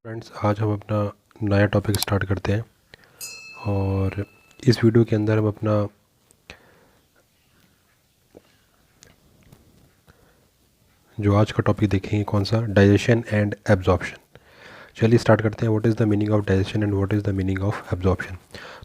Friends, आज हम अपना नया टॉपिक स्टार्ट करते हैं और इस वीडियो के अंदर हम अपना जो आज का टॉपिक देखेंगे कौन सा, डाइजेशन एंड एब्जॉर्प्शन। चलिए स्टार्ट करते हैं। What is the meaning of digestion and what is the meaning of absorption.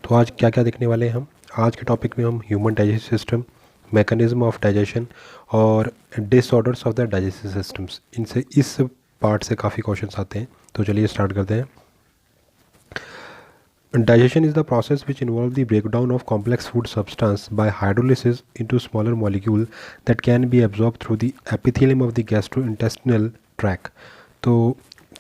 तो आज क्या क्या देखने वाले हैं हम आज के टॉपिक में। हम human digestive system, mechanism of digestion और disorders of the digestive systems, इनसे इस पार्ट से काफ़ी क्वेश्चंस आते हैं। तो चलिए स्टार्ट करते हैं। Digestion is the process which involves the breakdown of complex food substance by hydrolysis into smaller molecule that can be absorbed through the epithelium of the gastrointestinal tract। तो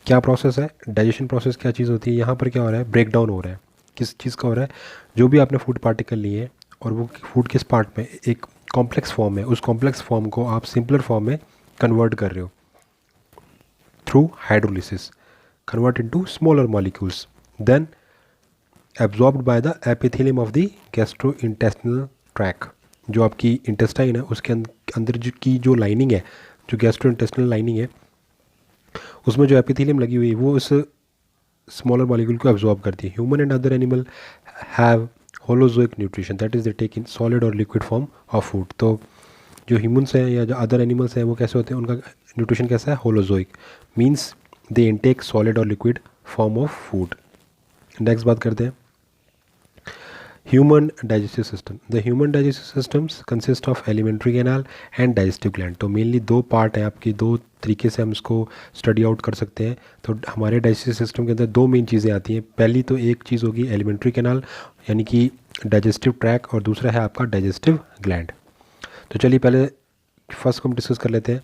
क्या प्रोसेस है digestion process, क्या चीज़ होती है यहाँ पर? क्या हो रहा है? ब्रेक डाउन हो रहा है। किस चीज़ का हो रहा है? जो भी आपने फूड पार्टिकल लिए हैं और वो फूड किस पार्ट में, एक कॉम्प्लेक्स फॉर्म है, उस कॉम्प्लेक्स फॉर्म को आप सिंपलर फॉर्म में कन्वर्ट कर रहे हो through hydrolysis, convert into smaller molecules, then absorbed by the epithelium of the gastrointestinal tract. जो आपकी इंटेस्टाइन है उसके अंदर की जो लाइनिंग है, जो गैस्ट्रोइंटेस्टिनल लाइनिंग है, उसमें जो एपिथेलियम लगी हुई है वो उस स्मॉलर मॉलिक्यूल को एब्जॉर्ब करती है। Human and other animal have holozoic nutrition, that is they take in solid और लिक्विड फॉर्म ऑफ फूड। तो जो ह्यूमन्स हैं या जो अदर एनिमल्स हैं वो कैसे होते हैं, उनका न्यूट्रिशन कैसा है? Holozoic, means they intake solid और liquid form of food. Next बात करते हैं human digestive system. The human digestive systems consist of alimentary canal and digestive gland. तो मेनली दो पार्ट हैं आपकी, दो तरीके से हम इसको स्टडी आउट कर सकते हैं। तो हमारे डाइजेस्टिव सिस्टम के अंदर दो मेन चीज़ें आती हैं। पहली तो एक चीज़ होगी एलिमेंट्री कैनाल यानी कि डाइजेस्टिव ट्रैक, और दूसरा है आपका डाइजेस्टिव ग्लैंड। तो चलिए पहले फर्स्ट को हम डिस्कस कर लेते हैं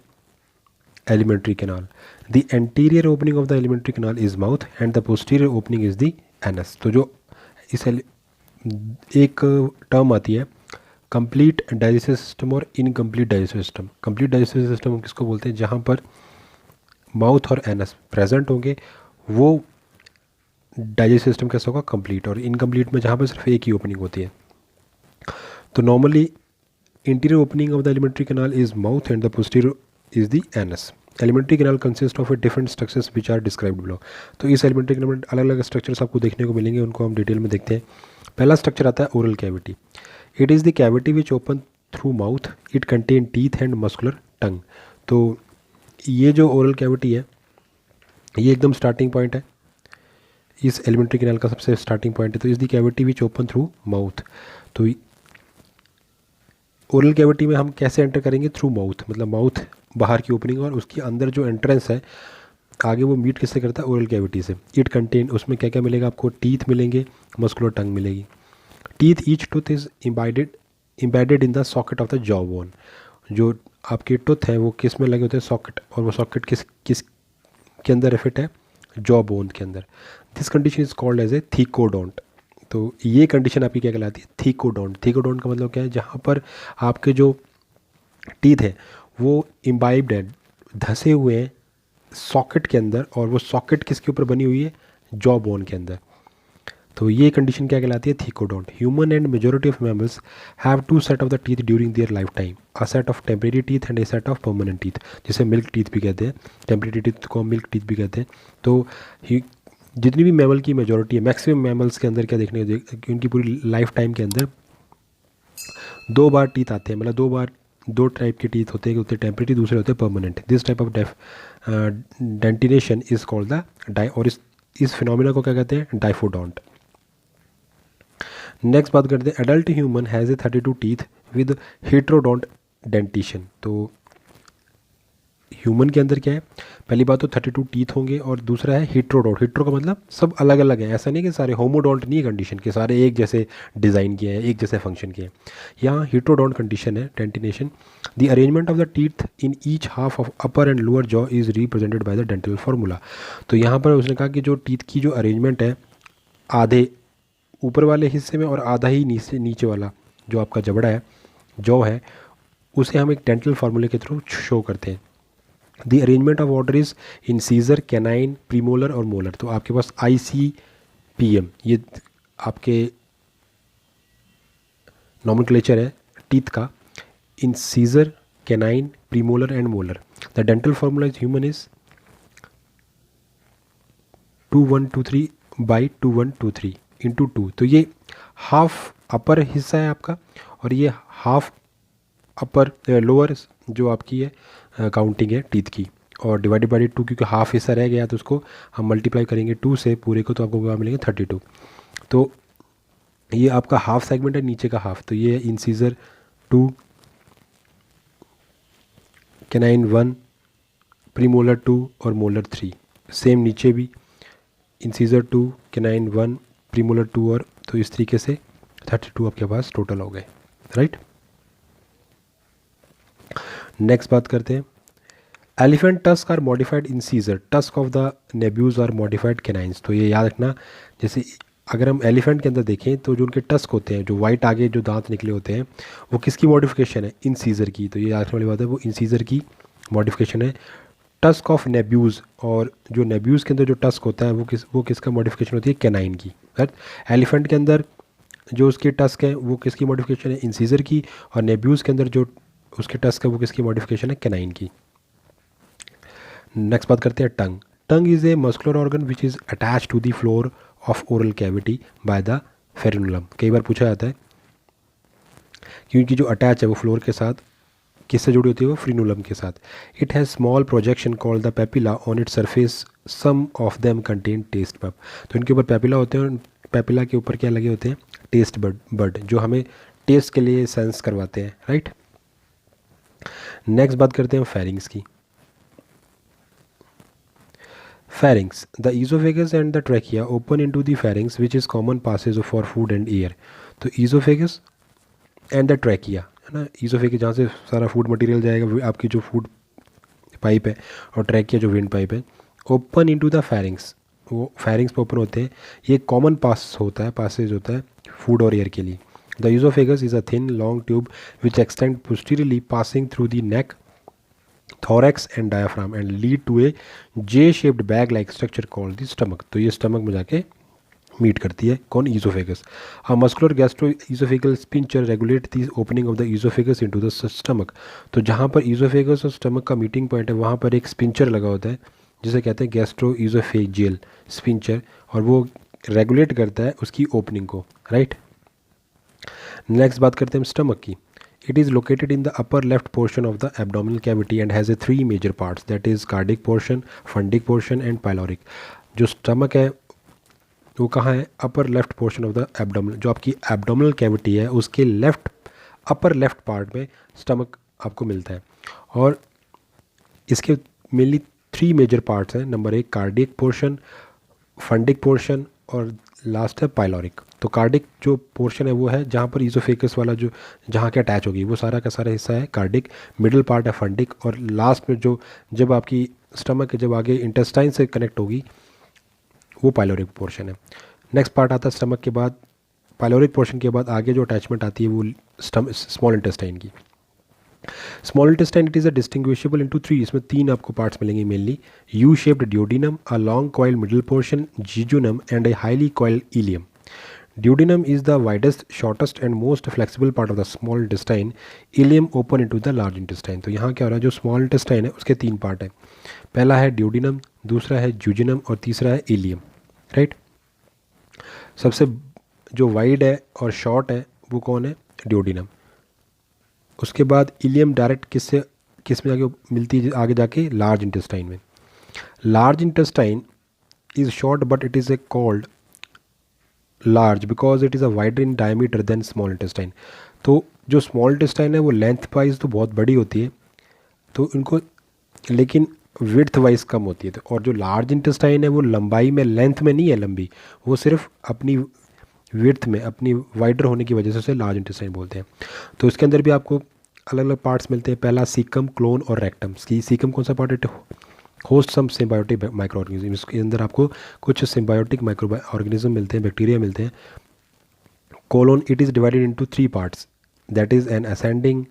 alimentary canal. The anterior opening of the alimentary canal is mouth and the posterior opening is the anus. तो जो इस एक टर्म आती है कंप्लीट डाइजेस्टिव सिस्टम और incomplete digestive system. Complete digestive system हम किसको बोलते हैं? जहाँ पर माउथ और एनस प्रेजेंट होंगे वो डाइजेस्टिव सिस्टम कैसा होगा? कंप्लीट। और इनकम्प्लीट में जहाँ पर सिर्फ एक ही ओपनिंग होती है। तो normally interior opening of the alimentary canal is mouth and the posterior is the anus. Alimentary canal consist of a different structures which are described below. तो इस एलिमेंट्री कैनाल में अलग अलग स्ट्रक्चर्स आपको देखने को मिलेंगे, उनको हम डिटेल में देखते हैं। पहला स्ट्रक्चर आता है oral cavity. It is the cavity which open through mouth, it contain teeth and muscular tongue. तो ये जो ओरल कैविटी है ये एकदम स्टार्टिंग पॉइंट है, इस एलिमेंट्री कैनाल का सबसे स्टार्टिंग पॉइंट है। तो इस the cavity which open through mouth. तो ओरल कैविटी में हम कैसे एंटर करेंगे? थ्रू माउथ, मतलब माउथ बाहर की ओपनिंग और उसके अंदर जो एंट्रेंस है आगे वो मीट किससे करता है? ओरल कैविटी से। इट कंटेन, उसमें क्या क्या मिलेगा आपको? टीथ मिलेंगे, मस्कुलर टंग मिलेगी। Teeth, each tooth is embedded in the socket of the jaw bone. जो आपके टूथ हैं वो किस में लगे होते हैं? सॉकेट। और वो सॉकेट किस किस के अंदर फिट है? जॉ बोन के अंदर। This condition is called as a thecodont. तो ये कंडीशन आपकी क्या कहलाती है? थीकोडोंट। थीकोडोंट का मतलब क्या है? जहाँ पर आपके जो टीथ है वो इम्बाइब्ड है, धसे हुए हैं सॉकेट के अंदर, और वो सॉकेट किसके ऊपर बनी हुई है? जॉ बोन के अंदर। तो ये कंडीशन क्या कहलाती है? Thecodont. Human and majority of mammals have two set of the teeth during their life time, a set of temporary teeth and a set of permanent teeth, जिसे मिल्क टीथ भी कहते हैं। टेम्परेरी टीथ को milk teeth भी कहते हैं। तो जितनी भी मैमल की मेजॉरिटी है, मैक्सिमम मैमल्स के अंदर क्या देखने को, उनकी पूरी लाइफ टाइम के अंदर दो बार टीथ आते हैं, मतलब दो बार, दो टाइप के टीथ होते हैं, होते टेम्परेरी, दूसरे होते हैं permanent. This type of dentition is called the die, और इस फिनोमिना को क्या कहते हैं? डाइफोडोंट। नेक्स्ट बात करते हैं adult human has a 32 teeth with heterodont dentition. तो ह्यूमन के अंदर क्या है? पहली बात तो 32 टीथ होंगे, और दूसरा है हेट्रोडोंट। हेट्रो का मतलब सब अलग अलग है, ऐसा नहीं कि सारे होमोडोंट नहीं है कंडीशन के, सारे एक जैसे डिज़ाइन के हैं, एक जैसे फंक्शन के हैं। यहाँ हेट्रोडोंट कंडीशन है, dentition. The arrangement of the teeth in each half of upper and lower jaw is represented by the dental formula. तो यहाँ पर उसने कहा कि जो टीथ की जो अरेंजमेंट है, आधे ऊपर वाले हिस्से में और आधा ही नीचे नीचे वाला जो आपका जबड़ा है, जॉ है, उसे हम एक डेंटल फार्मूले के थ्रू शो करते हैं। The arrangement of order is incisor, canine, premolar और मोलर। तो आपके पास ICPM ये आपके नॉमेनक्लेचर है टीथ का, incisor, canine, premolar and molar. The dental formula is human is 2123 by 2123 into 2। तो ये हाफ अपर हिस्सा है आपका और ये हाफ अपर लोअर जो आपकी है काउंटिंग है टीथ की, और डिवाइडेड बाई 2, क्योंकि हाफ हिस्सा रह गया तो उसको हम मल्टीप्लाई करेंगे 2 से पूरे को, तो आपको क्या मिलेंगे 32। तो ये आपका हाफ सेगमेंट है नीचे का हाफ, तो ये है इंसीजर 2, कैनाइन 1, प्रीमोलर 2 और मोलर 3। सेम नीचे भी इंसीजर 2, कैनाइन 1, प्रीमोलर 2 और, तो इस तरीके से 32 आपके पास टोटल हो गए, राइट। नेक्स्ट बात करते हैं, elephant tusk are modified incisor, tusk of the नेब्यूज आर मॉडिफाइड कैनाइंस। तो ये याद रखना, जैसे अगर हम एलिफेंट के अंदर देखें तो जो उनके टस्क होते हैं, जो वाइट आगे जो दांत निकले होते हैं, वो किसकी मॉडिफिकेशन है, इंसीजर की। तो ये याद रखने वाली बात है, वो इंसीजर की मॉडिफिकेशन है। टस्क ऑफ नेब्यूज, और जो नेब्यूज के अंदर जो टस्क होता है वो किसका मॉडिफिकेशन होती है, कैनाइन की, राइट। एलिफेंट के अंदर जो उसके टस्क हैं वो किसकी मॉडिफिकेशन है, इंसीजर की, और नेब्यूज के अंदर जो उसके टस्क है वो किसकी मॉडिफिकेशन है, कैनाइन की। नेक्स्ट बात करते हैं tongue. Tongue is a muscular organ which is attach to the floor of oral cavity by the frenulum. कई बार पूछा जाता है क्योंकि जो अटैच है वो फ्लोर के साथ किससे जुड़ी होती है, वो फ्रीनुलम के साथ। It has small projection called the papilla on it surface, some of them contain taste bud. तो इनके ऊपर पेपिला होते हैं और पेपिला के ऊपर क्या लगे होते हैं, टेस्ट बड जो हमें टेस्ट के लिए सेंस करवाते हैं, राइट। नेक्स्ट बात करते हैं फेरिंग्स की। Pharynx. The esophagus and the trachea open into the pharynx, which is common passage for food and air. तो esophagus and the trachea है ना, esophagus जहाँ से सारा फूड मटेरियल जाएगा, आपकी जो फूड पाइप है, और ट्रैकिया जो विंड पाइप है, ओपन इनटू द pharynx, वो pharynx पे ओपन होते हैं। ये कॉमन पास होता है, पासेज होता है फूड और एयर के लिए। The esophagus is a thin long tube which extend posteriorly passing through the neck, thorax and diaphragm and lead to a J-shaped bag-like structure called the stomach। तो ये stomach में जाके meet करती है कौन, oesophagus. A muscular gastro oesophageal sphincter regulate the opening of the oesophagus into the stomach. तो जहाँ पर ईसोफेगस और स्टमक का मीटिंग पॉइंट है वहाँ पर एक स्पिंचर लगा होता है जिसे कहते हैं गैस्ट्रो ईसोफेजियल स्पिंचर, और वो रेगुलेट करता है उसकी ओपनिंग को, राइट। नेक्स्ट बात करते हैं हम स्टमक की। It is located in the upper left portion of the abdominal cavity and has a 3 major parts, that is cardiac portion, fundic portion and pyloric। जो स्टमक है वो कहाँ है, upper left portion of the abdominal, जो आपकी abdominal cavity है उसके left upper left part में स्टमक आपको मिलता है। और इसके मेनली 3 मेजर पार्ट्स हैं। Number 1 cardiac portion, fundic portion और लास्ट है पाइलोरिक। तो कार्डिक जो पोर्शन है वो है जहाँ पर ईसोफेगस वाला जो जहाँ के अटैच होगी वो सारा का सारा हिस्सा है कार्डिक, मिडिल पार्ट है फंडिक, और लास्ट में जो जब आपकी स्टमक जब आगे इंटेस्टाइन से कनेक्ट होगी वो पाइलोरिक पोर्शन है। नेक्स्ट पार्ट आता है स्टमक के बाद, पाइलोरिक पोर्शन के बाद आगे जो अटैचमेंट आती है वो स्मॉल इंटेस्टाइन की। Small intestine it is a distinguishable into 3, इसमें 3 आपको पार्ट्स मिलेंगे mainly. U shaped duodenum, a long coil middle portion jejunum and a highly coil ileum. Duodenum is the widest, shortest and most flexible part of the small intestine. Ileum open into the large intestine। तो यहाँ क्या हो रहा है, जो small intestine है उसके 3 part है। पहला है ड्यूडिनम, दूसरा है जूजिनम और तीसरा है इलियम, राइट। सबसे जो वाइड है और शॉर्ट है वो कौन है, ड्यूडिनम। उसके बाद इलियम डायरेक्ट किस में जाके मिलती है, आगे जाके लार्ज इंटेस्टाइन में। Large intestine is short but it is a called large because it is a wider in diameter than small intestine. तो जो स्मॉल इंटेस्टाइन है वो लेंथ वाइज तो बहुत बड़ी होती है, तो इनको लेकिन विड्थ वाइज कम होती है। तो और जो लार्ज इंटेस्टाइन है वो लंबाई में, लेंथ में नहीं है लंबी, वो सिर्फ अपनी विड्थ में, अपनी वाइडर होने की वजह से उसे लार्ज इंटेस्टाइन बोलते हैं। तो इसके अंदर भी आपको अलग अलग पार्ट्स मिलते हैं। पहला सीकम, क्लोन और रेक्टम। सीकम कौन सा पार्ट है, होस्ट सम सिम्बायोटिक माइक्रो ऑर्गेनिज्म, इसके अंदर आपको कुछ सिम्बायोटिक माइक्रो ऑर्गेनिज्म मिलते हैं, बैक्टीरिया मिलते हैं। Colon it is divided into 3 parts, that is an ascending,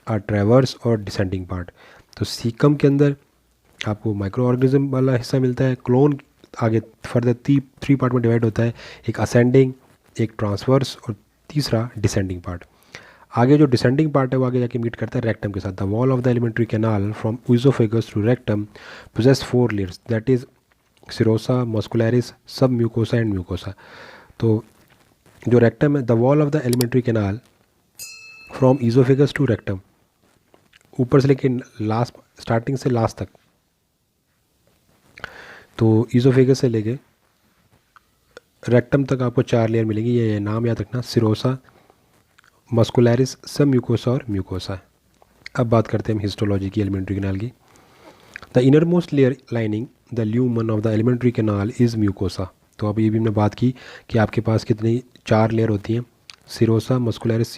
a traverse और डिसेंडिंग पार्ट। तो सीकम के अंदर आपको माइक्रो ऑर्गेनिज्म वाला हिस्सा मिलता है। क्लोन आगे फर्दर 3 पार्ट में डिवाइड होता है, एक असेंडिंग, एक ट्रांसवर्स और तीसरा डिसेंडिंग पार्ट। आगे जो डिसेंडिंग पार्ट है वो आगे जाके मीट करता है रेक्टम के साथ। The wall of the alimentary canal from oesophagus to rectum possesses 4 layers, that is serosa, muscularis, sub mucosa and mucosa. तो जो रेक्टम है, the wall of the alimentary canal from oesophagus to rectum, ऊपर से लेके last, starting से last तक, तो ईजोफेगस से लेके रेक्टम तक आपको 4 लेयर मिलेंगी। ये नाम याद रखना, सिरोसा, मस्कुलरिस, सब म्यूकोसा और म्यूकोसा। अब बात करते हैं हम हिस्टोलॉजी की एलिमेंट्री कैनाल की। The inner most layer lining the lumen of the alimentary canal is mucosa. तो अब ये भी हमने बात की कि आपके पास कितनी 4 लेयर होती हैं, सिरोसा, मस्कुलरिस,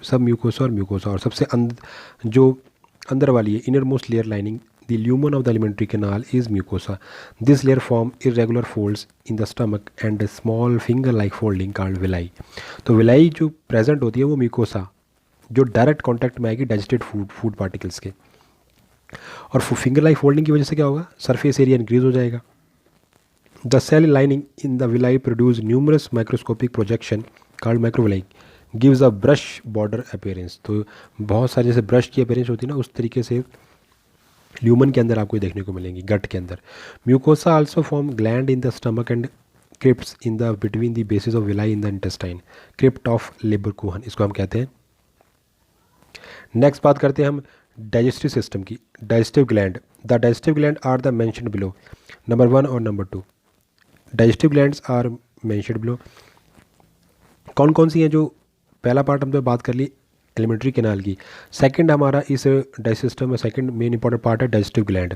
सब म्यूकोसा और म्यूकोसा। और सबसे जो अंदर वाली है, inner most layer lining the lumen of the alimentary canal is mucosa. This layer form irregular folds in the stomach and small finger like folding called villi. तो villi जो present होती है वो म्यूकोसा, जो डायरेक्ट कॉन्टैक्ट में आएगी digested food particles के। और फिंगर लाइक फोल्डिंग की वजह से क्या होगा, सरफेस एरिया इंक्रीज हो जाएगा। The cell lining in the villi produce numerous microscopic projection called microvilli gives a brush border appearance. तो बहुत सारे जैसे ब्रश की अपीयरेंस होती है ना, उस तरीके से ल्यूमन के अंदर आपको देखने को मिलेंगी, गट के अंदर। Mucosa also form gland in the stomach and crypts in the between the basis of villi in the intestine, crypt of Lieberkuhn, इसको हम कहते हैं। नेक्स्ट बात करते हैं हम डाइजेस्टिव सिस्टम की। Digestive gland, the digestive gland are the mentioned below, number 1 और number 2 digestive glands are mentioned below. कौन कौन सी हैं, जो पहला पार्ट हमने बात कर ली एलिमेंट्री कैनाल की, सेकंड हमारा इस डाइजेस्टिव सिस्टम में सेकंड मेन इंपॉर्टेंट पार्ट है डाइजेस्टिव ग्लैंड।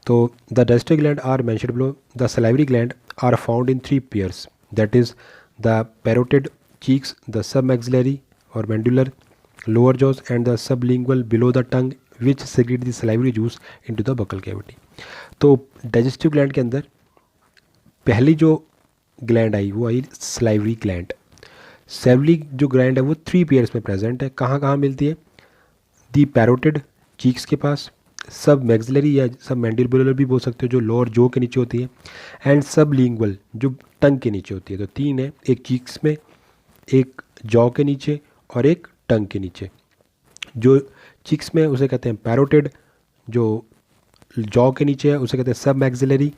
तो the digestive gland are mentioned below. The salivary gland are found in 3 pairs, that is the parotid cheeks, the sub maxillary और mandibular lower jaws and the sublingual below the tongue which secrete the salivary juice into the buccal cavity। तो digestive gland के अंदर पहली जो gland आई वो आई salivary gland. सैवरी जो gland है वो 3 पेयर्स में प्रेजेंट है। कहाँ कहाँ मिलती है, दी पैरोटिड चीक्स के पास, सब मैक्सिलरी या सब मैंडिबुलर भी बोल सकते हो जो लोअर जो के नीचे होती है, एंड सब लिंगुअल जो टंग के नीचे होती है। तो 3 है, एक चीक्स में, एक जॉ के नीचे और एक टंग के नीचे। जो चिक्स में उसे कहते हैं पैरोटिड, जो जॉ के नीचे है उसे कहते हैं सब मैक्सिलरी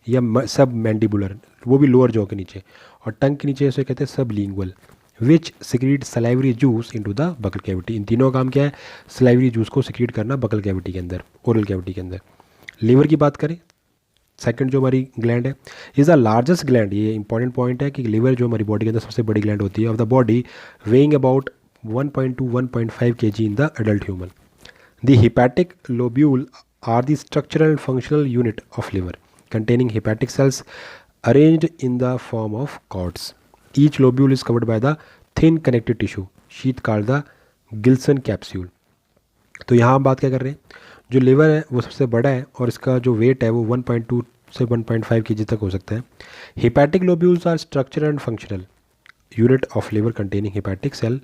या सब मैंडिबुलर, वो भी लोअर जॉ के नीचे, और टंग के नीचे उसे कहते हैं sub lingual which secrete salivary juice into the buccal cavity. इन तीनों का काम क्या है, सलाइवरी जूस को सिक्रीट करना बकल कैविटी के अंदर, ओरल कैविटी के अंदर। लीवर की बात करें, सेकंड जो हमारी ग्लैंड है इज़ द लार्जेस्ट ग्लैंड। ये इंपॉर्टेंट पॉइंट है कि लीवर जो हमारी बॉडी के अंदर सबसे बड़ी ग्लैंड होती है of the body, weighing about 1.2-1.5 kg in the adult human. The hepatic lobule are the structural and functional unit of liver, containing hepatic cells arranged in the form of cords. Each lobule is covered by the thin connective tissue sheath called the Gilson capsule. तो यहाँ हम बात क्या कर रहे हैं, जो liver है वो सबसे बड़ा है और इसका जो वेट है वो 1.2 से 1.5 kg तक हो सकता है। Hepatic lobules are structural and functional unit of liver containing hepatic cell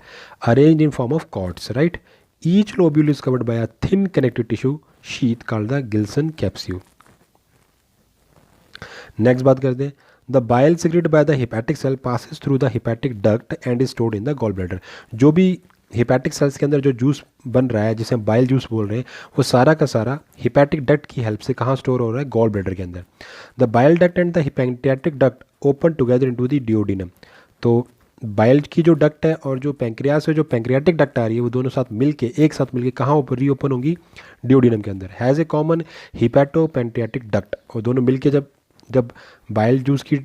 arranged in form of cords, right? Each lobule is covered by a thin connective tissue sheath called the Gilson capsule. Next बात करते हैं, the bile secreted by the hepatic cell passes through the hepatic duct and is stored in the gallbladder। जो भी hepatic sales के अंदर जो juice बन रहा है जिसे हम बाइल जूस बोल रहे हैं, वो सारा का सारा हेपैटिक डक्ट की हेल्प से कहाँ स्टोर हो रहा है, गॉल ब्लैडर के अंदर। The bile duct and the hepatic duct open together into the duodenum. तो बाइल की जो डक्ट है और जो पैंक्रियास है, जो पैंक्रियाटिक डक्ट आ रही है, वो दोनों साथ मिलके एक साथ मिलके कहाँ ऊपर रीओपन होंगी, डिओडिनम के अंदर। Has a common hepato pancreatic duct. और दोनों मिलके जब जब बाइल जूस की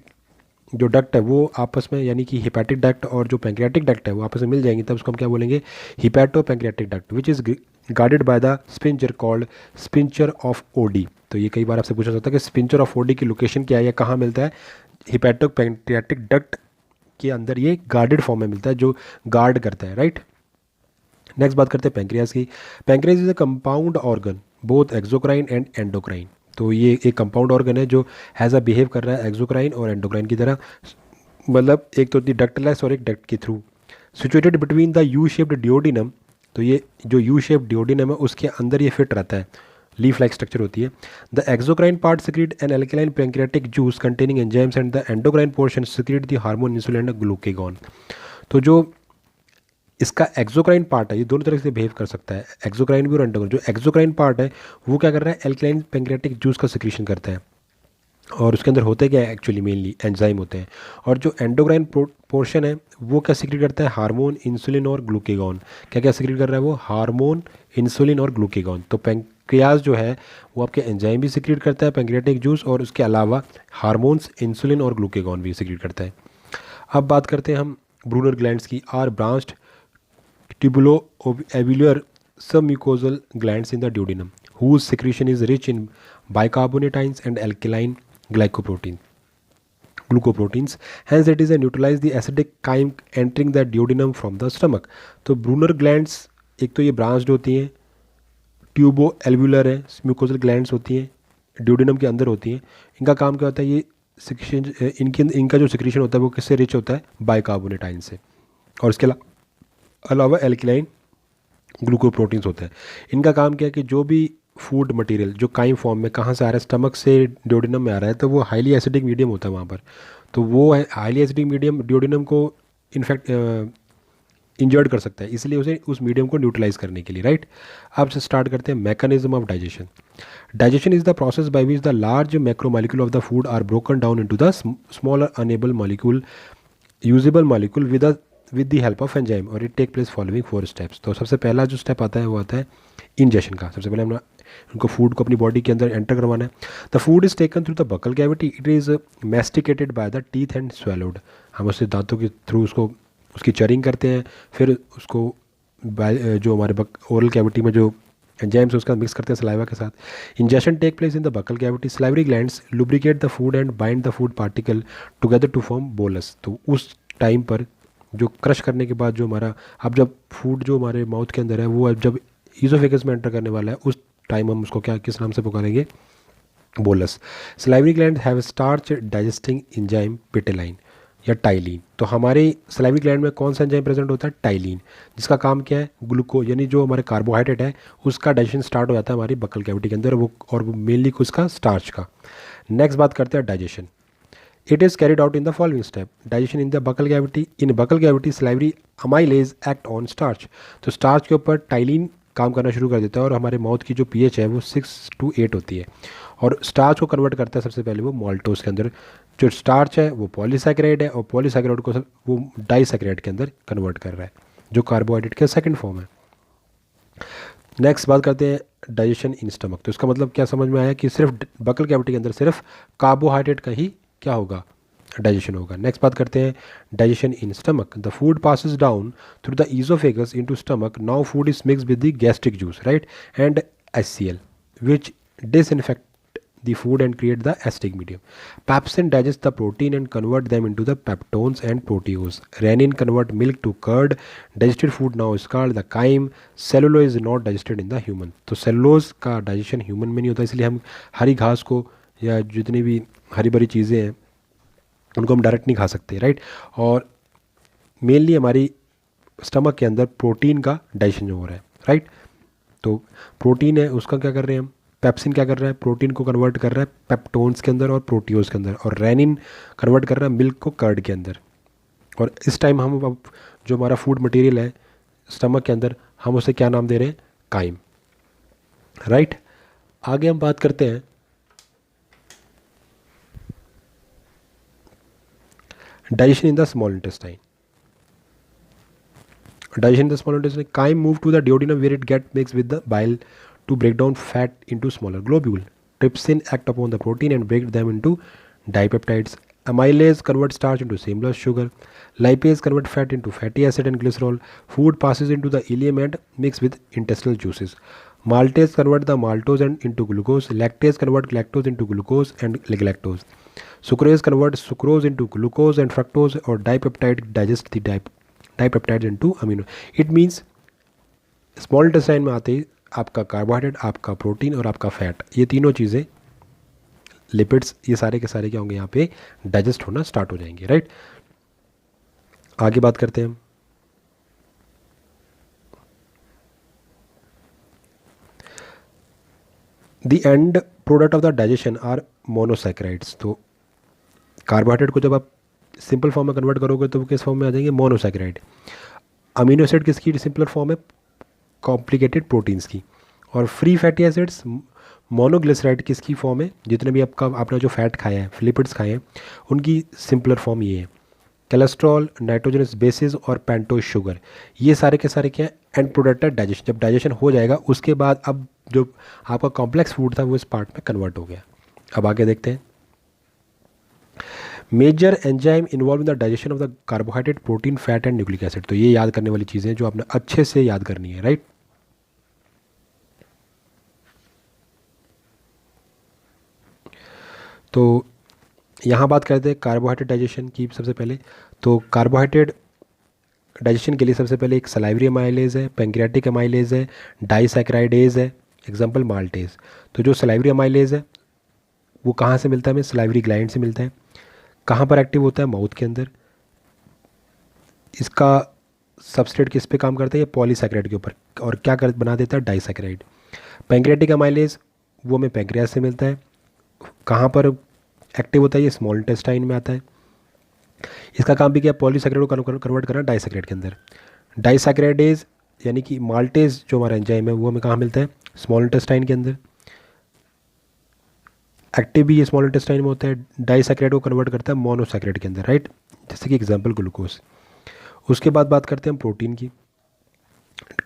जो डक्ट है वो आपस में, यानी कि हिपैटिक डक्ट और जो पैंक्रियाटिक डक्ट है वो आपस में मिल जाएंगे, तब उसको हम क्या बोलेंगे, hepato pancreatic duct which is guarded by the sphincter called sphincter of OD. तो ये कई बार आपसे पूछा जाता है कि स्पिंचर ऑफ ओडी की लोकेशन क्या है या कहाँ मिलता है, हिपैटो पैंक्रियाटिक डक्ट के अंदर ये गार्डेड फॉर्म में मिलता है, जो गार्ड करता है, राइट। नेक्स्ट बात करते हैं पैंक्रियास की। Pancreas is a compound organ both exocrine and endocrine. तो ये एक कंपाउंड ऑर्गन है जो हैज़ अ बिहेव कर रहा है एक्सोक्राइन और एंडोक्राइन की तरह, मतलब एक तो होती है डक्टलेस और एक डक्ट के through. Situated between the U shaped duodenum. तो ये जो यू शेप्ड डिओडिनम है उसके अंदर ये फिट रहता है, लीफ लाइक स्ट्रक्चर होती है। The exocrine part secrete an alkaline pancreatic juice containing enzymes and the endocrine portion secrete the hormone insulin and glucagon. तो जो इसका एक्सोक्राइन पार्ट है ये दोनों तरह से बिहेव कर सकता है, एक्सोक्राइन भी और एंडोक्राइन। जो एक्सोक्राइन पार्ट है वो क्या कर रहा है, एल्कलाइन पैंक्रियाटिक जूस का सिक्रीशन करता है, और उसके अंदर होते क्या है एक्चुअली, मेनली एंजाइम होते हैं। और जो एंडोक्राइन पोर्शन है वो क्या सिक्रीट करता है, हार्मोन, इंसुलिन और ग्लूकेगॉन। क्या क्या सिक्रीट कर रहा है वो, हार्मोन, इंसुलिन और ग्लूकेगॉन। तो पैंक्रियाज जो है वो आपके एंजाइम भी सिक्रीट करता है, पैंक्रियाटिक जूस, और उसके अलावा हार्मोन्स, इंसुलिन और ग्लूकेगॉन भी सिक्रीट करता है। अब बात करते हैं हम ब्रूनर ग्लैंड्स की। Are branched tubulo alveolar submucosal glands in the duodenum whose secretion is rich in bicarbonatines and alkaline glucoproteins. Hence it is a neutralize the acidic chyme entering the duodenum from the stomach. तो Brunner glands एक तो ये branched होती हैं, ट्यूबो alveolar है, mucosal glands होती हैं, duodenum के अंदर होती हैं। इनका काम क्या होता है, ये सिक्रेशन, इनका जो सिक्रेशन होता है वो किससे रिच होता है, बाइकार्बोनेटाइन से, और इसके अलावा एल्कलाइन ग्लूकोप्रोटीन्स होते हैं। इनका काम क्या है कि जो भी फूड मटेरियल जो काइम फॉर्म में कहाँ से आ रहा है, स्टमक से ड्यूडेनम में आ रहा है, तो वो हाईली एसिडिक मीडियम होता है वहाँ पर। तो वो हाईली एसिडिक मीडियम ड्यूडेनम को इनफेक्ट इंजर्ड कर सकता है, इसलिए उसे उस मीडियम को न्यूट्रलाइज करने के लिए, राइट। अब से स्टार्ट करते हैं mechanism of digestion. Digestion is the process by which the large macromolecule of the food are broken down into the smaller unable molecule usable molecule with the help of enzyme, और it take place following 4 steps. तो सबसे पहला जो step आता है वो आता है इंजेशन का। सबसे पहले हमने उनको फूड को अपनी बॉडी के अंदर एंटर करवाना है। The food is taken through the buccal cavity, it is masticated by the teeth and swallowed. हम उससे दांतों के थ्रू उसको उसकी चरिंग करते हैं, फिर उसको जो हमारे ओरल कैविटी में जो एंजाइम्स उसका मिक्स करते हैं सलाइवा के साथ। Ingestion take place in the buccal cavity, salivary glands lubricate the food and bind the food particle together to form bolus. तो उस टाइम पर जो क्रश करने के बाद जो हमारा, अब जब फूड जो हमारे माउथ के अंदर है वो अब जब ईसोफेगस में एंटर करने वाला है, उस टाइम हम उसको क्या किस नाम से पुकारेंगे, bolus. Salivary gland have starch digesting enzyme ptyalin या टाइलिन। तो हमारे सलाइवरी ग्लैंड में कौन सा एंजाइम प्रेजेंट होता है, टाइलिन, जिसका काम क्या है, ग्लूको यानी जो हमारे कार्बोहाइड्रेट है उसका डाइजेशन स्टार्ट हो जाता है हमारी बकल कैविटी के अंदर, वो और वो मेनली उसका स्टार्च का। नेक्स्ट बात करते हैं digestion. It is carried out in the following step. Digestion in the buccal cavity. In buccal cavity, salivary amylase act on starch. तो starch के ऊपर टाइलिन काम करना शुरू कर देता है और हमारे माउथ की जो pH है वो 6 to 8 होती है, और स्टार्च को कन्वर्ट करता है सबसे पहले वो माल्टोज के अंदर। जो स्टार्च है वो पॉलीसैकेराइड है, और पॉलीसैकेराइड को वो डाइसैकेराइड के अंदर कन्वर्ट कर रहा है, जो कार्बोहाइड्रेट का सेकंड फॉर्म है। नेक्स्ट बात करते हैं डाइजेशन इन स्टमक। तो इसका मतलब क्या समझ में आया कि सिर्फ बकल कैविटी के अंदर सिर्फ कार्बोहाइड्रेट का ही क्या होगा, डाइजेशन होगा। नेक्स्ट बात करते हैं digestion in stomach. The food passes down through the oesophagus into stomach, now food is mix with the gastric juice, right, and HCl which disinfect the food and create the acidic medium. Pepsin digests the protein and convert them into the peptones and proteose. Renin convert milk to curd. Digested food now is called the chyme. Cellulose is not digested in the human. तो cellulose का digestion human में नहीं होता, इसलिए हम हरी घास को या जितनी भी हरी भरी चीज़ें हैं उनको हम डायरेक्ट नहीं खा सकते, राइट। और मेनली हमारी स्टमक के अंदर प्रोटीन का डाइजेशन हो रहा है, राइट। तो प्रोटीन है उसका क्या कर रहे हैं हम, पेप्सिन क्या कर रहा है, प्रोटीन को कन्वर्ट कर रहा है पेप्टोन्स के अंदर और प्रोटियोज के अंदर, और रेनिन कन्वर्ट कर रहा है मिल्क को कर्ड के अंदर। और इस टाइम हम अब जो हमारा फूड मटेरियल है स्टमक के अंदर, हम उसे क्या नाम दे रहे हैं, काइम, राइट। आगे हम बात करते हैं digestion in the small intestine. Digestion in the small intestine, chyme move to the duodenum where it get mixed with the bile to break down fat into smaller globule. Trypsin act upon the protein and break them into dipeptides. Amylase convert starch into seamless sugar. Lipase convert fat into fatty acid and glycerol. Food passes into the ileum and mix with intestinal juices. Maltase convert the maltose and into glucose. Lactase convert lactose into glucose and galactose. Sucrase convert sucrose into glucose and fructose, or dipeptide digest the dipeptides into amino. It means small intestine में आते ही आपका carbohydrate, आपका protein और आपका fat, ये तीनों चीज़ें, lipids, ये सारे के सारे क्या होंगे यहाँ पे डाइजेस्ट होना स्टार्ट हो जाएंगे, राइट। आगे बात करते हैं हम the end product of the digestion are monosaccharides. तो कार्बोहाइड्रेट को जब आप सिंपल फॉर्म में कन्वर्ट करोगे तो वो किस फॉर्म में आ जाएंगे, मोनोसैकेराइड। अमीनो एसिड किसकी सिंपलर फॉर्म है, कॉम्प्लिकेटेड प्रोटीन्स की। और फ्री फैटी एसिड्स मोनोग्लिसराइड किसकी फॉर्म है? जितने भी आपका आपने जो फैट खाया है, लिपिड्स खाए हैं, उनकी सिंपलर फॉर्म ये है। कोलेस्ट्रॉल, नाइट्रोजनस बेसिस और पेंटोज शुगर, ये सारे के सारे क्या है? एंड प्रोडक्ट है डाइजेशन। जब डाइजेशन हो जाएगा उसके बाद अब जो आपका कॉम्प्लेक्स फूड था वो इस पार्ट में कन्वर्ट हो गया। अब आगे देखते हैं। Major enzyme involve in the digestion of the carbohydrate, protein, fat and nucleic acid. तो ये याद करने वाली चीज़ें हैं जो आपने अच्छे से याद करनी है, राइट। तो यहाँ बात करते हैं कार्बोहाइड्रेट डाइजेशन की सबसे पहले। तो कार्बोहाइड्रेट डाइजेशन के लिए सबसे पहले एक सलाइवरी अमाइलेज है, पेंक्रियाटिक अमाइलेज है, डाइसैकेराइडेज है, एग्जांपल माल्टेज। तो जो सलाइवरी अमाइलेज है वो कहाँ से मिलता है? हमें सलाइवरी ग्लैंड से मिलता है। कहाँ पर एक्टिव होता है? माउथ के अंदर। इसका सबस्ट्रेट किस पे काम करता है? ये पॉलीसैकेराइड के ऊपर। और क्या कर बना देता है? डाइसैकेराइड। पेंक्रियाटिक अमाइलेज वो हमें पेंक्रियास से मिलता है। कहाँ पर एक्टिव होता है? ये स्मॉल इंटेस्टाइन में आता है। इसका काम भी क्या? पॉलीसैकेराइड को कन्वर्ट करना डाइसैकेराइड के अंदर। डाइसैकेराइडेज यानी कि माल्टेज जो हमारा एंजाइम है वो हमें कहाँ मिलता है? स्मॉल इंटेस्टाइन के अंदर। एक्टिव भी ये स्मॉल इंटेस्टाइन में होता है। डाइसैकेराइड को कन्वर्ट करता है मोनोसैकेराइड के अंदर, राइट। जैसे कि एग्जांपल ग्लूकोज। उसके बाद बात करते हैं हम प्रोटीन की,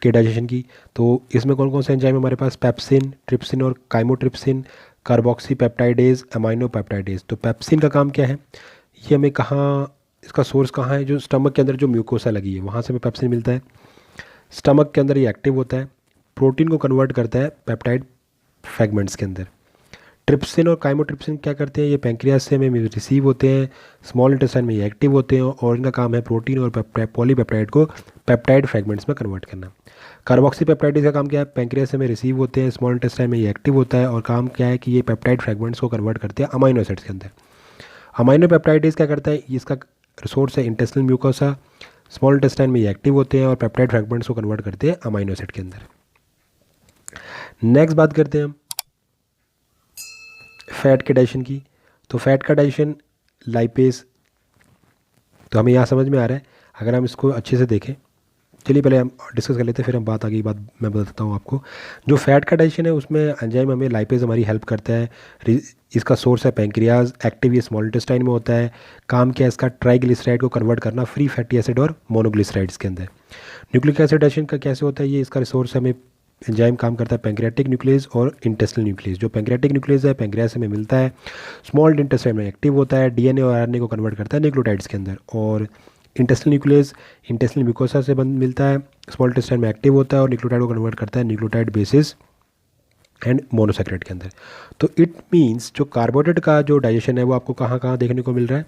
के डाइजेशन की। तो इसमें कौन कौन से एंजाइम हमारे पास? पेप्सिन, ट्रिप्सिन और chymotrypsin, carboxy peptidase, amino peptidase. तो पेप्सिन का काम क्या है? ये हमें कहाँ, इसका सोर्स कहाँ है? जो स्टमक के अंदर जो म्यूकोसा लगी है वहाँ से हमें पेप्सिन मिलता है। स्टमक के अंदर ये एक्टिव होता है, प्रोटीन को कन्वर्ट करता है पेप्टाइड फ्रेगमेंट्स के अंदर। ट्रिप्सिन और काइमोट्रिप्सिन क्या करते हैं? ये पैंक्रियाज से हमें रिसीव होते हैं, स्मॉल इंटेस्टाइन में ये एक्टिव होते हैं और इनका काम है प्रोटीन और पॉलीपेप्टाइड को पेप्टाइड फ्रेगमेंट्स में कन्वर्ट करना। कार्बोक्सी पेप्टाइडेज का काम क्या है? पैंक्रियाज से हमें रिसीव होते हैं, स्मॉल इंटेस्टाइन में ये एक्टिव होता है और काम क्या है कि ये पेप्टाइड फ्रेगमेंट्स को कन्वर्ट करते हैं अमाइनो एसिड्स के अंदर। अमाइनो पेप्टाइडेज क्या करता है? इसका रिसोर्स है इंटेस्टिनल म्यूकोसा, स्मॉल इंटेस्टाइन में ये एक्टिव होते हैं और पेप्टाइड फ्रेगमेंट्स को कन्वर्ट करते हैं अमाइनो एसिड के अंदर। नेक्स्ट बात करते हैं हम फैट के डाइजेशन की। तो फैट का डाइजेशन लाइपेज, तो हमें यहाँ समझ में आ रहा है अगर हम इसको अच्छे से देखें। चलिए पहले हम डिस्कस कर लेते हैं, फिर हम बात आगे की बात मैं बताता हूँ आपको। जो फैट का डाइजेशन है उसमें एंजाइम हमें लाइपेज हमारी हेल्प करता है। इसका सोर्स है पैंक्रियाज, एक्टिव ये स्मॉल इंटेस्टाइन में होता है। काम क्या है इसका? ट्राइग्लिसराइड को कन्वर्ट करना फ्री फैटी एसिड और मोनोग्लिसराइड्स के अंदर। न्यूक्लिक एसिड डाइजेशन का कैसे होता है? ये इसका रिसोर्स हमें एंजाइम काम करता है पैंक्रियाटिक न्यूक्लियस और इंटेस्टिनल न्यूक्लियस। जो पैंक्रियाटिक न्यूक्लियस है पैंक्रियास में मिलता है, स्मॉल इंटेस्टाइन में एक्टिव होता है, डीएनए और आरएनए को कन्वर्ट करता है न्यूक्लियोटाइड्स के अंदर। और इंटेस्टिनल न्यूक्लियस इंटेस्टिनल म्यूकोसा से मिलता है, स्मॉल इंटेस्टाइन में एक्टिव होता है और न्यूक्लियोटाइड को कन्वर्ट करता है न्यूक्लियोटाइड बेसिस एंड मोनोसैकेराइड के अंदर। तो इट मीन्स जो कार्बोहाइड्रेट का जो डाइजेशन है वो आपको कहाँ कहाँ देखने को मिल रहा है?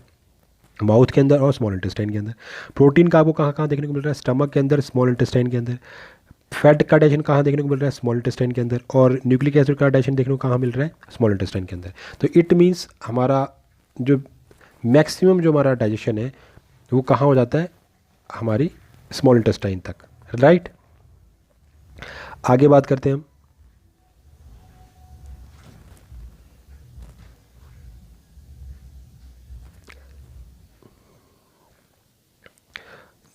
माउथ के अंदर और स्मॉल इंटेस्टाइन के अंदर। प्रोटीन का आपको कहाँ कहाँ देखने को मिल रहा है? स्टमक के अंदर, स्मॉल इंटेस्टाइन के अंदर। फैट का डाइजेशन कहाँ देखने को मिल रहा है? स्मॉल इंटेस्टाइन के अंदर। और न्यूक्लिक एसिड का डाइजेशन देखने को कहाँ मिल रहा है? स्मॉल इंटेस्टाइन के अंदर। तो इट मीन्स हमारा जो मैक्सिमम जो हमारा डाइजेशन है वो कहाँ हो जाता है? हमारी स्मॉल इंटेस्टाइन तक, राइट। आगे बात करते हैं हम।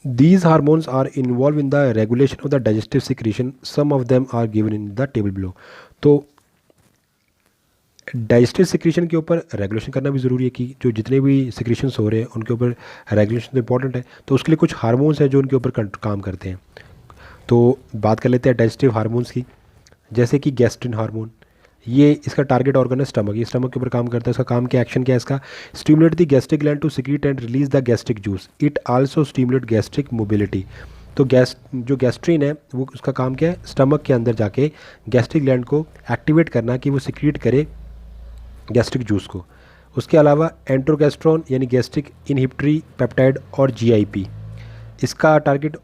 These hormones are involved in the regulation of the digestive secretion. Some of them are given in the table below. तो डाइजेस्टिव सिक्रीशन के ऊपर रेगुलेशन करना भी ज़रूरी है कि जो जितने भी सिक्रीशंस हो रहे हैं उनके ऊपर रेगुलेशन तो इंपॉर्टेंट है। तो उसके लिए कुछ हार्मोन्स हैं जो उनके ऊपर काम करते हैं। तो बात कर लेते हैं डाइजेस्टिव हार्मोन्स की, जैसे कि गैस्ट्रिन हार्मोन। ये इसका टारगेट ऑर्गन है स्टमक, ये स्टमक के ऊपर काम करता है। इसका काम क्या, एक्शन क्या है इसका? Stimulate the gastric gland to secrete and release the gastric juice. It also stimulate gastric mobility. तो जो गैस्ट्रिन है वो उसका काम क्या है? स्टमक के अंदर जाके गैस्ट्रिक ग्लैंड को एक्टिवेट करना कि वो सिक्रीट करे गैस्ट्रिक जूस को। उसके अलावा एंट्रोगैस्ट्रॉन यानी गैस्ट्रिक इनहिबिटरी पेप्टाइड और जीआईपी, इसका टारगेट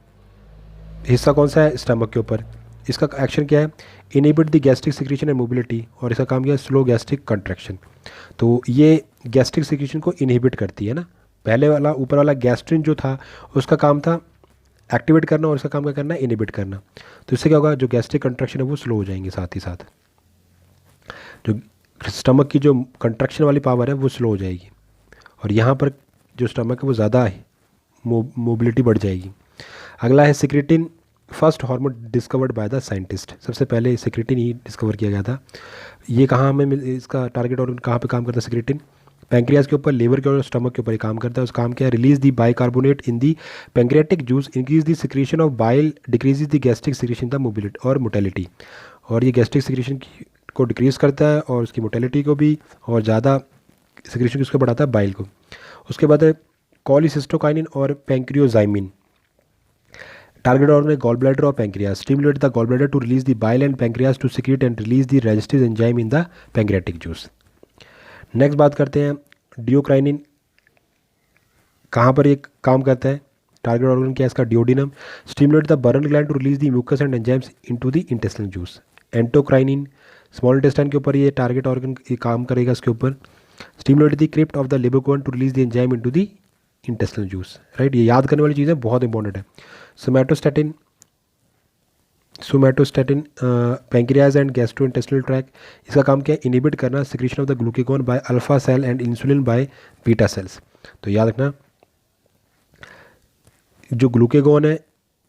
हिस्सा कौन सा है? स्टमक के ऊपर। इसका एक्शन क्या है? Inhibit the gastric secretion and mobility, और इसका काम क्या है? Slow gastric contraction. तो ये गैस्ट्रिक सिक्रीशन को इनहिबिट करती है ना। पहले वाला ऊपर वाला गैस्ट्रिन जो था उसका काम था एक्टिवेट करना और इसका काम क्या करना है? इनहिबिट करना। तो इससे क्या होगा? जो गैस्ट्रिक कंट्रैक्शन है वो स्लो हो जाएंगे, साथ ही साथ जो स्टमक की जो कंट्रैक्शन वाली पावर है वो स्लो हो जाएगी और यहाँ पर जो स्टमक है वो ज़्यादा है, मोबिलिटी बढ़ जाएगी। अगला है secretin first hormone discovered by the scientist, सबसे पहले सिक्रेटिन ही डिस्कवर किया गया था। ये कहाँ हमें इसका टारगेट ऑर्गन कहाँ पे काम करता है सिक्रेटिन? पैंक्रियाज के ऊपर, लिवर के और स्टमक के ऊपर ही काम करता है। उस काम क्या है? Release the bicarbonate in the pancreatic juice, increase the secretion of bile, decrease the gastric secretion the mobility और मोटेलिटी। और ये गैस्ट्रिक सिक्रेशन को डिक्रीज करता है और उसकी मोटेलिटी को भी, और ज़्यादा सिक्रेशन किसको बढ़ाता है? बाइल को। उसके बाद है कॉलिसिस्टोकाइनिन और पैंक्रियोजाइमिन। टारगेट ऑर्गन है गॉल ब्लैडर और pancreas, stimulate the gall bladder to release the bile and pancreas to secrete and release the digestive enzyme in the pancreatic juice. Next बात करते हैं डियोक्राइनिन, कहाँ पर ये काम करता है? टारगेट ऑर्गन क्या है इसका? Duodenum, stimulate the Brunner gland to release the mucus and enzymes into the intestinal juice. Enterocrinin, small intestine के ऊपर ये टारगेट ऑर्गन काम करेगा इसके ऊपर, stimulate the crypt of the Lieberkuhn to release the enzyme into the intestinal juice. Right, ये याद करने वाली चीज़ है, बहुत इंपॉर्टेंट है। Somatostatin, somatostatin pancreas and gastrointestinal tract, इसका काम क्या है? इनिबिट करना secretion of the glucagon by alpha cell and insulin by beta cells. तो याद रखना, जो ग्लूकेगॉन है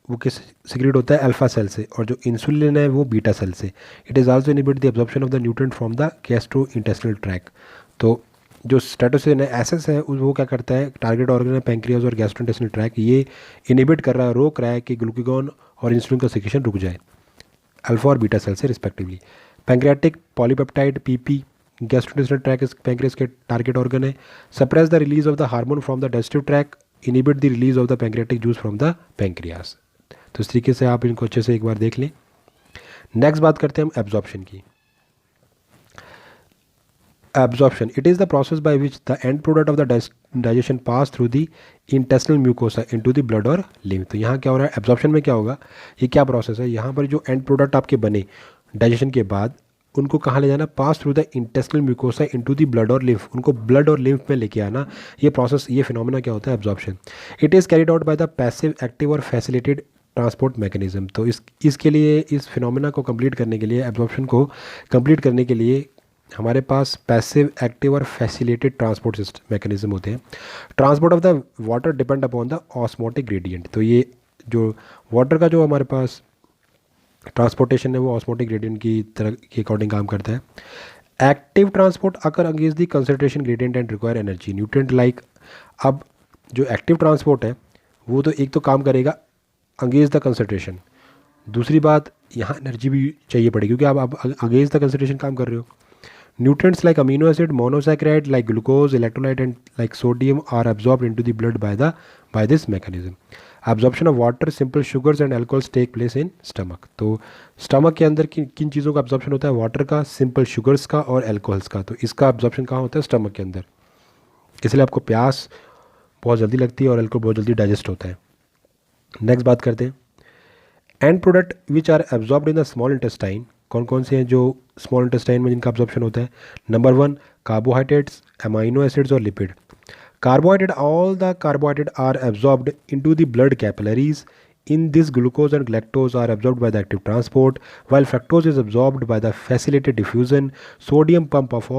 वो किस सिक्रेट होता है? अल्फा सेल से, और जो इंसुलिन है वो बीटा सेल से। It is also inhibit the absorption of the nutrient from the gastrointestinal track. तो जो स्टेटोसिन है, एसएस है, वो क्या करता है? टारगेट ऑर्गन है पैंक्रियाज और गैस्ट्रोइंटेस्टिनल ट्रैक, ये इनिबिट कर रहा है, रोक रहा है कि ग्लूकेगॉन और इंसुलिन का सिक्रेशन रुक जाए अल्फा और बीटा सेल से respectively. Pancreatic polypeptide PP, gastrointestinal track pancreas के टारगेट ऑर्गन है। Suppress the release of the hormone from the digestive track, inhibit the release of the pancreatic juice from the pancreas. तो इस तरीके से आप इनको अच्छे से एक बार देख लें। नेक्स्ट बात करते हैं हम एब्जॉर्प्शन की। Absorption, it is the process by which the end product of the digestion pass through the intestinal mucosa into the blood और lymph। तो यहाँ क्या हो रहा है? एब्जॉर्प्शन में क्या होगा? ये क्या प्रोसेस है? यहाँ पर जो एंड प्रोडक्ट आपके बने डाइजेशन के बाद, उनको कहाँ ले जाना? Pass through the intestinal mucosa into the blood और लिम्फ, उनको ब्लड और लिम्फ में लेके आना। ये प्रोसेस, ये फिनोमेना क्या होता है? Absorption. It is carried out by the passive active और फैसिलिटेड ट्रांसपोर्ट मैकेनिज्म। तो इसके लिए, इस फिनोमेना को कंप्लीट करने के लिए, एब्जॉर्प्शन को कंप्लीट करने के लिए हमारे पास पैसिव एक्टिव और फैसिलिटेटेड ट्रांसपोर्ट सिस्टम मैकेनिज्म होते हैं। Transport of the water depend upon the osmotic gradient. तो ये जो वाटर का जो हमारे पास ट्रांसपोर्टेशन है वो ऑस्मोटिक ग्रेडियंट की तरह के अकॉर्डिंग काम करता है। Active transport occur against the concentration gradient and require energy nutrient like. अब जो एक्टिव ट्रांसपोर्ट है वो तो एक तो काम करेगा अगेंस्ट द कंसंट्रेशन, दूसरी बात यहाँ एनर्जी भी चाहिए पड़ेगी क्योंकि आप अगेंस्ट द कंसंट्रेशन काम कर रहे हो। Nutrients like amino acid, monosaccharide like glucose, electrolyte and like sodium are absorbed into the blood by this mechanism. Absorption of water, simple sugars and alcohols take place in stomach. तो stomach के अंदर किन चीज़ों का absorption होता है? Water का, simple sugars का और एल्कोहल्स का। तो इसका absorption कहाँ होता है? स्टमक के अंदर। इसलिए आपको प्यास बहुत जल्दी लगती है और एल्कोहल बहुत जल्दी डाइजेस्ट होता है। नेक्स्ट बात करते हैं end product which are absorbed in the small intestine. कौन कौन से हैं जो स्मॉल इंटेस्टाइन में जिनका अब्जॉर्प्शन होता है? नंबर 1 कार्बोहाइड्रेट्स, अमाइनो एसिड्स और lipid. Carbohydrate, all the carbohydrate are absorbed into the blood capillaries. In this, glucose and galactose are absorbed by the active transport, while fructose is absorbed by the facilitated diffusion. Sodium pump of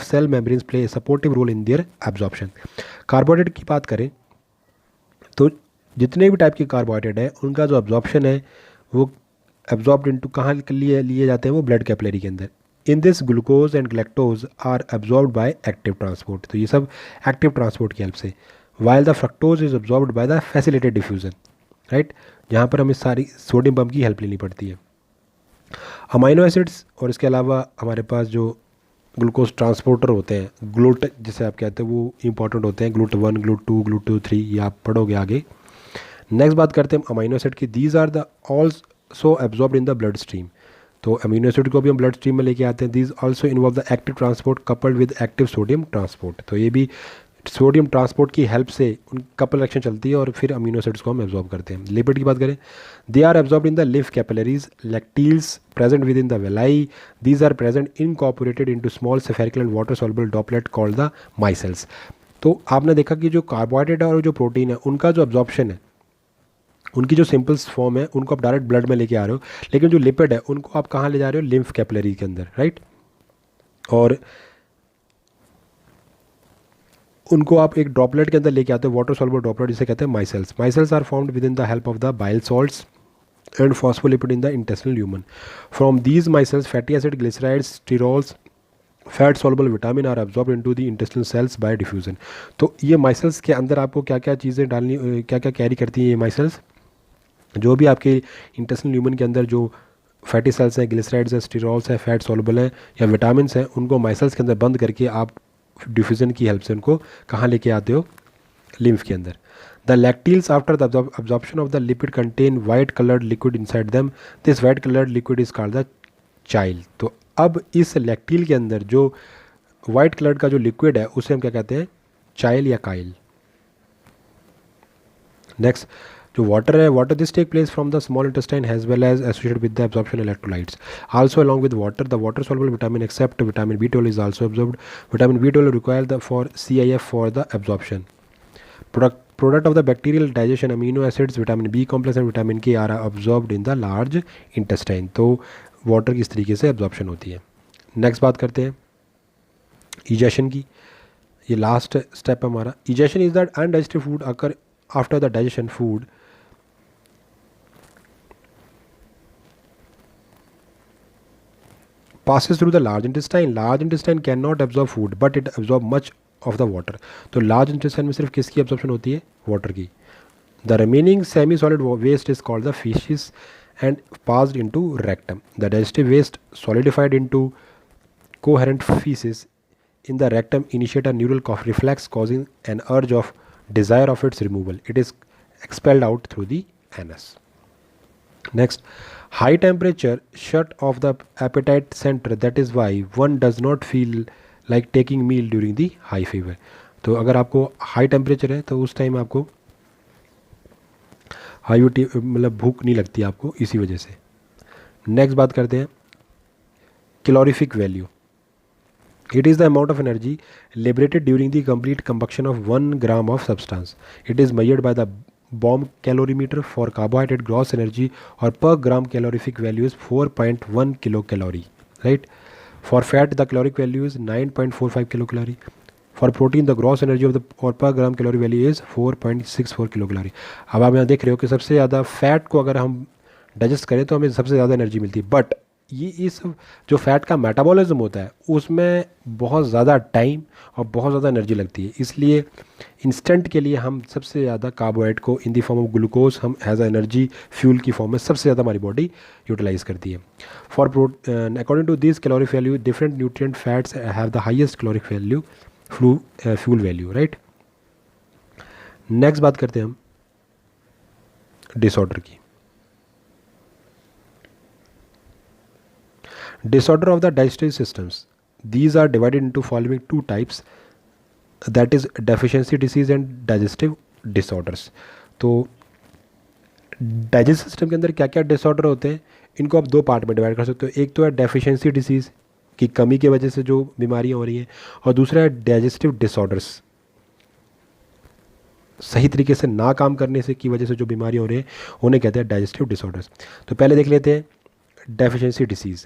cell membranes play a supportive role in their absorption. Carbohydrate की बात करें तो जितने भी type के carbohydrate हैं उनका जो अब्जॉर्प्शन है वो एब्जॉर्ब्ड इनटू कहाँ लिए जाते हैं? वो ब्लड कैपिलरी के अंदर। In this glucose and galactose are absorbed by active transport. तो ये सब एक्टिव ट्रांसपोर्ट की हेल्प से। While the fructose is absorbed by the facilitated diffusion. Right, जहाँ पर हमें सारी सोडियम पंप की हेल्प लेनी पड़ती है। अमाइनो एसिड्स और इसके अलावा हमारे पास जो ग्लूकोज ट्रांसपोर्टर होते हैं, ग्लूट जिसे आप कहते हैं, वो इंपॉर्टेंट होते हैं। ग्लूट 1, ग्लूट 2, ग्लूट 3, ये आप पढ़ोगे आगे। नेक्स्ट बात करते हैं अमाइनो एसिड की। These are the also absorbed in the blood stream. तो अमीनो एसिड को भी हम ब्लड स्ट्रीम में लेके आते हैं। These also involve the active transport coupled with active sodium transport. तो ये भी सोडियम ट्रांसपोर्ट की हेल्प से उन कपल रिएक्शन चलती है और फिर अमीनो एसिड्स को हम एब्जॉर्ब करते हैं। लिपिड की बात करें, they are absorbed in the lymph capillaries. Lacteals present within the villi. These are present incorporated into small spherical and water soluble droplet called the micelles. तो आपने देखा कि जो कार्बोहाइड्रेट और जो प्रोटीन है उनका जो एब्जॉर्प्शन है, उनकी जो सिंपल फॉर्म है उनको आप डायरेक्ट ब्लड में लेके आ रहे हो, लेकिन जो लिपिड है उनको आप कहाँ ले जा रहे हो? लिम्फ कैपिलरी के अंदर। राइट, और उनको आप एक ड्रॉपलेट के अंदर लेके आते हो, वाटर सॉल्युबल ड्रॉपलेट जिसे कहते हैं micelles. Micelles are formed within the help of the bile salts and phospholipid in the intestinal human. From these micelles, fatty acid, glycerides, sterols, fat soluble vitamin are absorb into the intestinal cells by diffusion. तो ये माइसेल्स के अंदर आपको क्या क्या चीज़ें डालनी, क्या क्या कैरी करती हैं ये माइसेल्स? जो भी आपके इंटेस्टिनल ह्यूमन के अंदर जो फैटी सेल्स हैं, ग्लिसराइड्स हैं, स्टीरॉल्स हैं, फैट सॉल्युबल हैं या विटामिन हैं, उनको माइसेल्स के अंदर बंद करके आप डिफ्यूजन की हेल्प से उनको कहाँ लेके आते हो? लिम्फ के अंदर. The lacteals after the absorption of the lipid contain white colored liquid inside them. This white colored liquid is called the chyle. तो अब इस लैक्टील के अंदर जो वाइट कलर का जो लिक्विड है उसे हम क्या कहते हैं? चाइल या काइल. नेक्स्ट जो वाटर है, water this take place from the small intestine as well as associated with the absorption electrolytes. Also along with water the water soluble vitamin except vitamin B12 is also absorbed. Vitamin B12 required for CIF for the absorption. Product of the bacterial digestion, amino acids, vitamin B complex and vitamin K are absorbed in the large intestine. तो water की इस तरीके से absorption होती है. Next बात करते हैं इजेशन की. ये लास्ट स्टेप हमारा. Egestion is that undigested food occur after the digestion food passes through the large intestine. Large intestine cannot absorb food but it absorb much of the water. तो large intestine में सिर्फ किसकी absorption होती है? Water की. The remaining semi solid waste is called the faeces and passed into rectum. The digestive waste solidified into coherent feces in the rectum initiate a neural reflex causing an urge of desire of its removal. It is expelled out through the anus. Next, high temperature shut off the appetite center. That is why one does not feel like taking meal during the high fever. तो अगर आपको high temperature है तो उस time आपको मतलब भूख नहीं लगती आपको इसी वजह से. नेक्स्ट बात करते हैं calorific value. It is the amount of energy liberated during the complete combustion of 1 gram of substance. It is measured by the bomb calorimeter for carbohydrate gross energy और per gram calorific value is 4.1 kilo calorie. Right. For fat the caloric value is 9.45 kilo calorie. For protein the gross energy of the और per gram calorie value is 4.64 kilo calorie. अब आप यहाँ देख रहे हो कि सबसे ज़्यादा फैट को अगर हम डाइजेस्ट करें तो हमें सबसे ज़्यादा एनर्जी मिलती है. बट ये इस जो फैट का मेटाबॉलिज्म होता है उसमें बहुत ज़्यादा टाइम और बहुत ज़्यादा एनर्जी लगती है. इसलिए इंस्टेंट के लिए हम सबसे ज़्यादा कार्बोहाइड्रेट को in the form of glucose हम एज अ एनर्जी फ्यूल की फॉर्म में सबसे ज़्यादा हमारी बॉडी यूटिलाइज करती है. For according to this calorie value different nutrient fats have the highest caloric value fuel value. Right. Next बात करते हैं हम डिसऑर्डर की. Disorder of the digestive systems. These are divided into following two types, that is deficiency disease and digestive disorders. तो digestive system के अंदर क्या क्या डिसऑर्डर होते हैं इनको आप दो पार्ट में डिवाइड कर सकते हो. एक तो है डेफिशिएंसी डिसीज़ की कमी की वजह से जो बीमारियां हो रही हैं और दूसरा है डाइजेस्टिव डिसऑर्डर्स सही तरीके से ना काम करने से की वजह से जो बीमारियां हो रही हैं उन्हें कहते हैं डाइजेस्टिव डिसऑर्डर्स. तो पहले देख लेते हैं deficiency disease.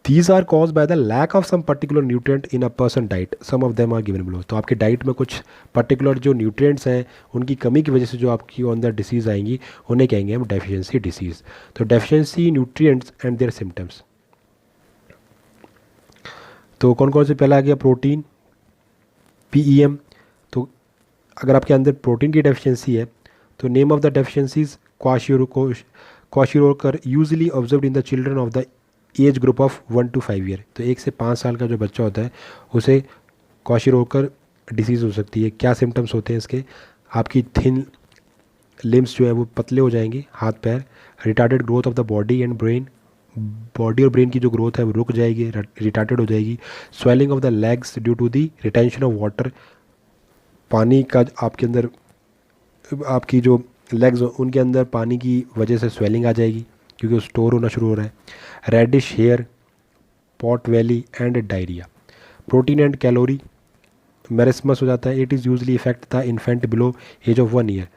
These are caused by the lack of some particular nutrient in a person diet. Some of them are given below. तो आपके डाइट में कुछ पर्टिकुलर जो न्यूट्रिएंट्स हैं उनकी कमी की वजह से जो आपकी अंदर डिसीज़ आएंगी उन्हें कहेंगे हम डेफिशिएंसी डिसीज़. तो deficiency nutrients and there symptoms. तो कौन कौन से पहला आ गया? Protein, PEM. तो अगर आपके अंदर प्रोटीन की डेफिशिएंसी है तो name of the deficiencies kwashiorkor usually observe in the children of the age group of 1 to 5 year. तो 1 से 5 साल का जो बच्चा होता है उसे क्वाशियोकर डिसीज़ हो सकती है. क्या सिम्टम्स होते हैं इसके? आपकी थिन लिम्स जो है वो पतले हो जाएंगे, हाथ पैर. Retarded growth of the body and brain. Body और ब्रेन की जो ग्रोथ है वो रुक जाएगी, रिटार्डेड हो जाएगी. Swelling of the legs due to the retention of water. पानी का आपके अंदर आपकी जो लेग्स उनके अंदर पानी की वजह से स्वेलिंग आ जाएगी क्योंकि वो स्टोर होना शुरू हो रहा है. Reddish hair, pot belly and diarrhoea. Protein and calorie marasmus हो जाता है. It is usually affect the infant below age of 1 year.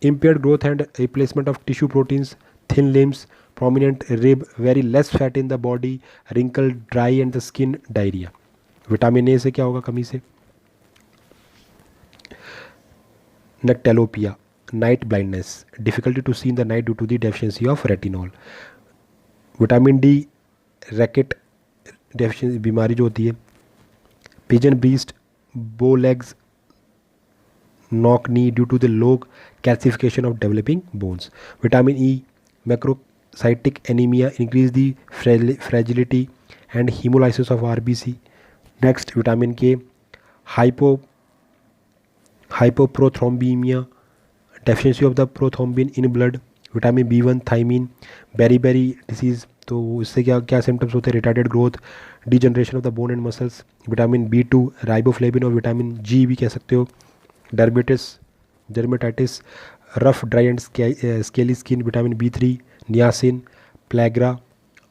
Impaired growth and replacement of tissue proteins, thin limbs, prominent rib, very less fat in the body, wrinkle, dry and the skin, diarrhoea. Vitamin A से क्या होगा? कमी से. Nyctalopia. Night blindness, difficulty to see in the night due to the deficiency of retinol. Vitamin D racket deficiency बीमारी जो होती है। Pigeon breast बो legs knock knee due to the low calcification of developing bones. Vitamin E macrocytic anemia increase the fragility and hemolysis of RBC. Next, vitamin K hypoprothrombuemia, deficiency of the prothrombin in blood. Vitamin B1 thiamine beriberi disease, तो इससे क्या क्या symptoms होते हैं? Retarded growth, degeneration of the bone and muscles. Vitamin B2 riboflavin और vitamin G भी कह सकते हो। Dermatitis, rough dry and scaly skin. Vitamin B3 niacin, pellagra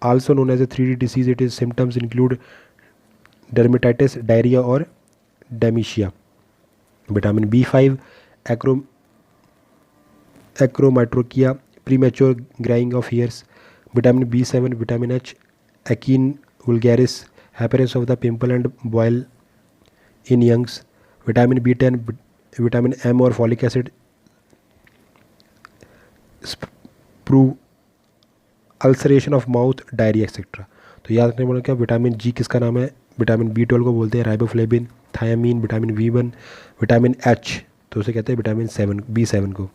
also known as a 3D disease. It is symptoms include dermatitis, diarrhoea और dementia. Vitamin B5 achromotrichia, premature greying of hairs. Vitamin B7 vitamin H एकीन वुल्गैरिस, appearance of the pimple and boil in youngs. Vitamin B10 vitamin M और folic acid prove ulceration of mouth, diarrhoea etcetera. तो याद रखने वाला क्या, vitamin G किसका नाम है? Vitamin B12 को बोलते हैं riboflavin, thiamine, vitamin B1, vitamin H तो उसे कहते हैं विटामिन B7 को।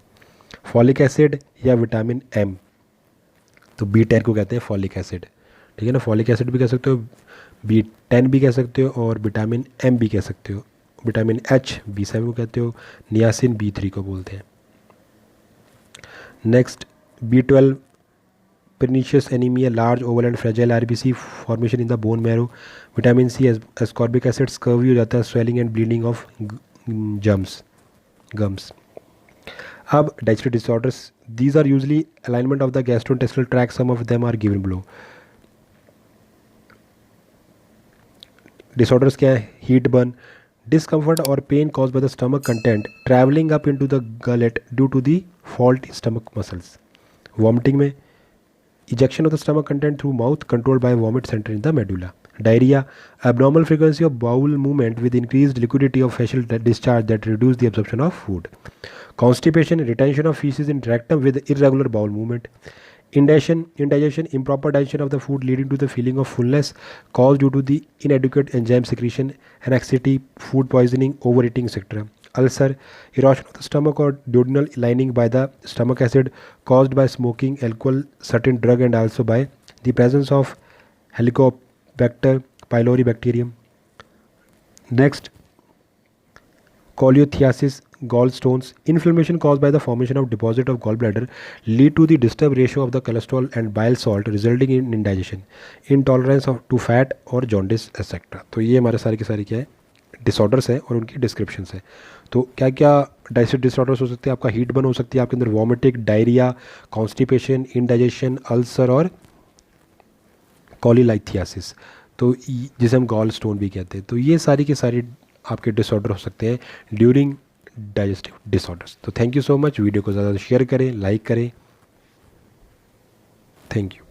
फॉलिक एसिड या विटामिन M तो B10 को कहते हैं फॉलिक एसिड, ठीक है ना। फॉलिक एसिड भी कह सकते हो, B10 भी कह सकते हो और विटामिन M भी कह सकते हो। विटामिन H B7 को कहते हो, नियासिन B3 को बोलते हैं। Next B12 pernicious anemia, large oval and fragile RBC formation in the bone marrow. Vitamin C ascorbic acid, scurvy हो जाता है, swelling and bleeding of gums. अब digestive disorders, these are usually alignment of the gastrointestinal tract. Some of them are given below. Disorders क्या है? Heat burn, discomfort or pain caused by the stomach content traveling up into the gullet due to the fault in stomach muscles. Vomiting में ejection of the stomach content through mouth controlled by vomit center in the medulla. Diarrhea, abnormal frequency of bowel movement with increased liquidity of facial discharge that reduce the absorption of food. Constipation, retention of feces in rectum with irregular bowel movement. Indigestion, improper digestion of the food leading to the feeling of fullness caused due to the inadequate enzyme secretion, anxiety, food poisoning, overeating, etc. Ulcer, erosion of the stomach or duodenal lining by the stomach acid caused by smoking, alcohol, certain drug and also by the presence of Helicobacter pylori bacterium. Next, cholelithiasis, gallstones, inflammation caused by the formation of deposit of gallbladder lead to the disturbed ratio of the cholesterol and bile salt resulting in indigestion, intolerance to fat or jaundice etc. तो ये हमारे सारे के सारे क्या है? Disorders है और उनकी डिस्क्रिप्शंस है। तो क्या क्या डाइजेस्टिव डिसऑर्डर्स हो सकते हैं? आपका हीट बर्न हो सकती है, आपके अंदर vomiting, diarrhoea, constipation, indigestion, ulcer और कॉलीलाइथियासिस, तो जिसे हम गॉल स्टोन भी कहते हैं। तो ये सारी के सारी आपके डिसऑर्डर हो सकते हैं ड्यूरिंग डाइजेस्टिव डिसऑर्डर्स। तो thank you so much, video को ज़्यादा शेयर करें, लाइक करें, थैंक यू।